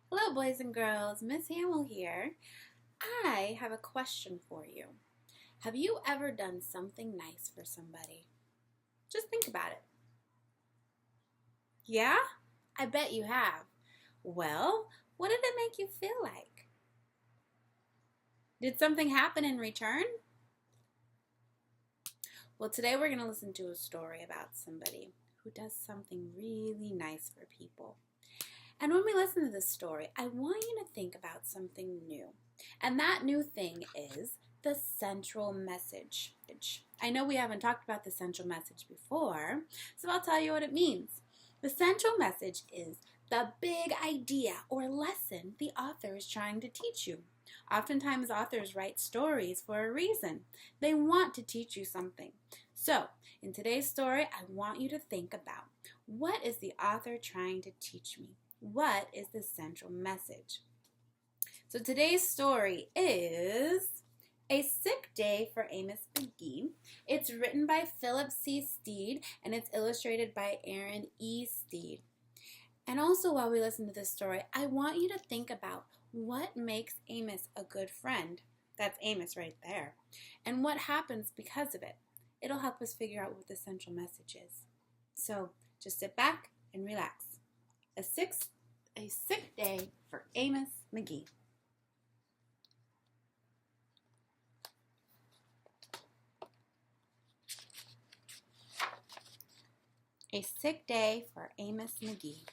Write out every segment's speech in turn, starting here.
Hello, boys and girls. Miss Hamill here. I have a question for you. Have you ever done something nice for somebody? Just think about it. Yeah? I bet you have. Well, what did it make you feel like? Did something happen in return? Well, today we're going to listen to a story about somebody who does something really nice for people. And when we listen to this story, I want you to think about something new. And that new thing is the central message. I know we haven't talked about the central message before, so I'll tell you what it means. The central message is the big idea or lesson the author is trying to teach you. Oftentimes, authors write stories for a reason. They want to teach you something. So, in today's story, I want you to think about, what is the author trying to teach me? What is the central message? So today's story is A Sick Day for Amos McGee. It's written by Philip C. Steed and it's illustrated by Aaron E. Steed. And also, while we listen to this story, I want you to think about what makes Amos a good friend. That's Amos right there. And what happens because of it. It'll help us figure out what the central message is. So just sit back and relax. A sick day for Amos McGee. A sick day for Amos McGee.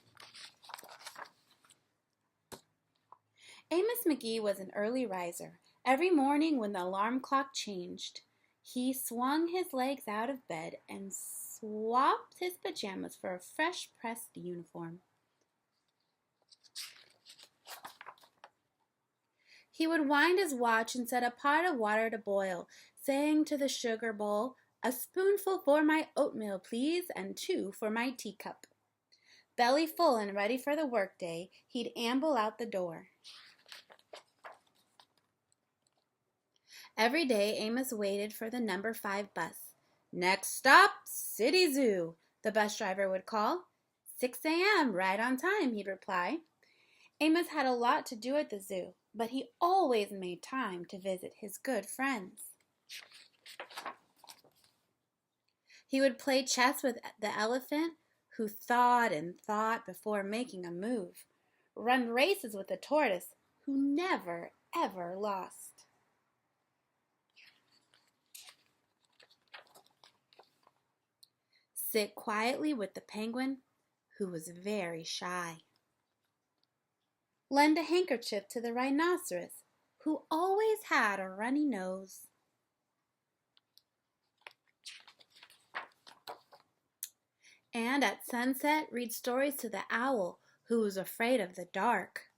Amos McGee was an early riser. Every morning when the alarm clock changed, he swung his legs out of bed and swapped his pajamas for a fresh pressed uniform. He would wind his watch and set a pot of water to boil, saying to the sugar bowl, "A spoonful for my oatmeal, please, and 2 for my teacup." Belly full and ready for the workday, he'd amble out the door. Every day Amos waited for the number 5 bus. "Next stop, City Zoo," the bus driver would call. "6 a.m., right on time," he'd reply. Amos had a lot to do at the zoo, but he always made time to visit his good friends. He would play chess with the elephant, who thought and thought before making a move, run races with the tortoise, who never, ever lost. Sit quietly with the penguin, who was very shy. Lend a handkerchief to the rhinoceros, who always had a runny nose. And at sunset, read stories to the owl, who was afraid of the dark.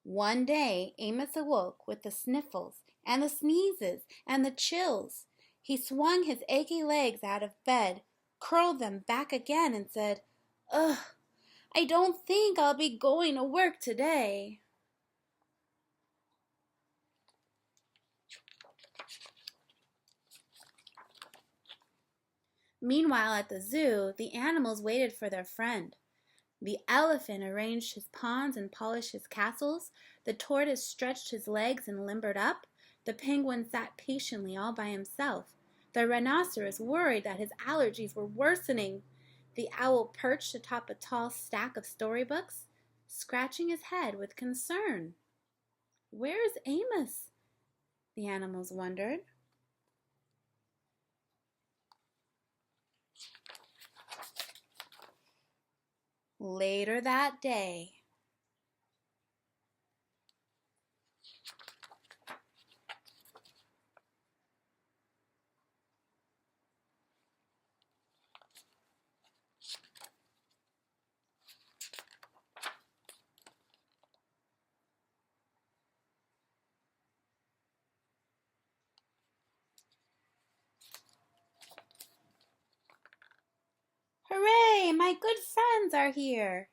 One day, Amos awoke with the sniffles and the sneezes and the chills. He swung his achy legs out of bed, curled them back again, and said, "Ugh, I don't think I'll be going to work today." Meanwhile, at the zoo, the animals waited for their friend. The elephant arranged his ponds and polished his castles. The tortoise stretched his legs and limbered up. The penguin sat patiently all by himself. The rhinoceros worried that his allergies were worsening. The owl perched atop a tall stack of storybooks, scratching his head with concern. "Where is Amos?" the animals wondered. Later that day, "Hooray, my good friends are here!"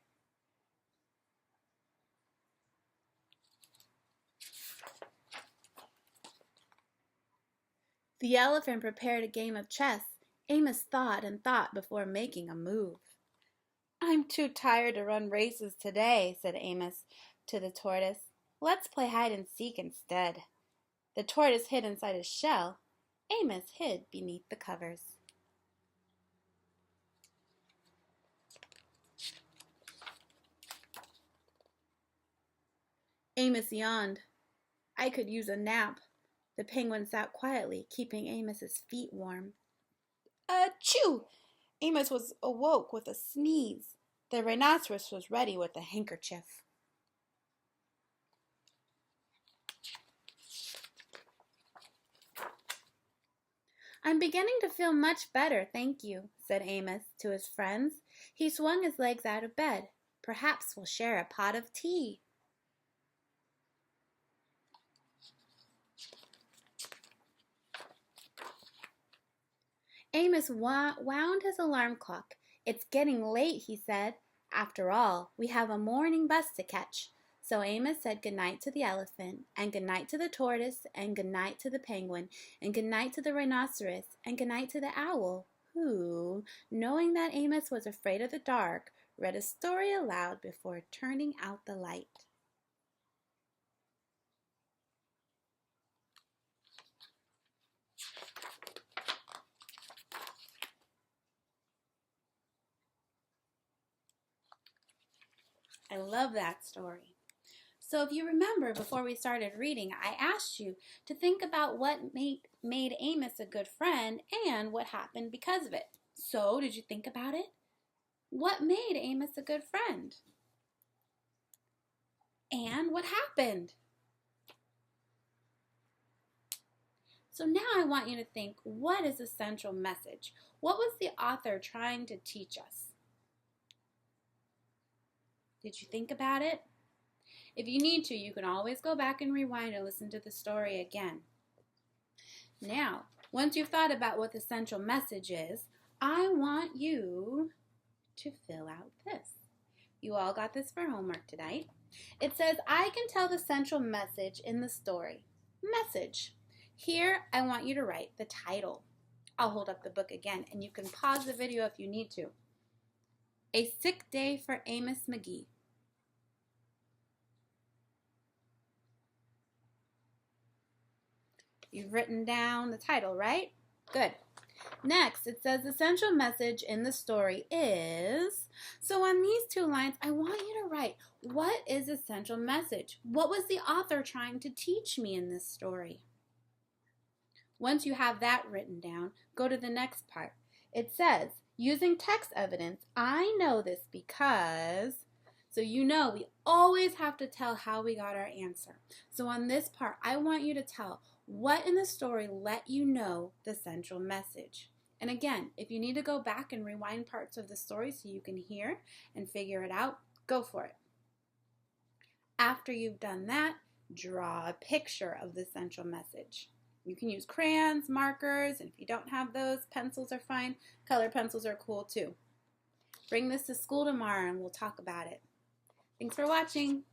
The elephant prepared a game of chess. Amos thought and thought before making a move. I'm too tired to run races today, said Amos to the tortoise. Let's play hide and seek instead. The tortoise hid inside his shell. Amos hid beneath the covers. Amos yawned. I could use a nap. The penguin sat quietly, keeping Amos's feet warm. Achoo! Amos was awoke with a sneeze. The rhinoceros was ready with a handkerchief. I'm beginning to feel much better, thank you, said Amos to his friends. He swung his legs out of bed. Perhaps we'll share a pot of tea. Amos wound his alarm clock. It's getting late, he said. After all, we have a morning bus to catch. So Amos said goodnight to the elephant, and goodnight to the tortoise, and goodnight to the penguin, and goodnight to the rhinoceros, and goodnight to the owl, who, knowing that Amos was afraid of the dark, read a story aloud before turning out the light. I love that story. So if you remember, before we started reading, I asked you to think about what made Amos a good friend and what happened because of it. So did you think about it? What made Amos a good friend? And what happened? So now I want you to think, what is the central message? What was the author trying to teach us? Did you think about it? If you need to, you can always go back and rewind and listen to the story again. Now, once you've thought about what the central message is, I want you to fill out this. You all got this for homework tonight. It says, I can tell the central message in the story. Message. Here, I want you to write the title. I'll hold up the book again, and you can pause the video if you need to. A Sick Day for Amos McGee. You've written down the title, right? Good. Next, it says the central message in the story is, so on these two lines, I want you to write, what is the central message? What was the author trying to teach me in this story? Once you have that written down, go to the next part. It says, using text evidence, I know this because, so you know we always have to tell how we got our answer. So on this part, I want you to tell what in the story let you know the central message. And again, if you need to go back and rewind parts of the story so you can hear and figure it out, go for it. After you've done that, draw a picture of the central message. You can use crayons, markers, and if you don't have those, pencils are fine. Color pencils are cool too. Bring this to school tomorrow and we'll talk about it. Thanks for watching.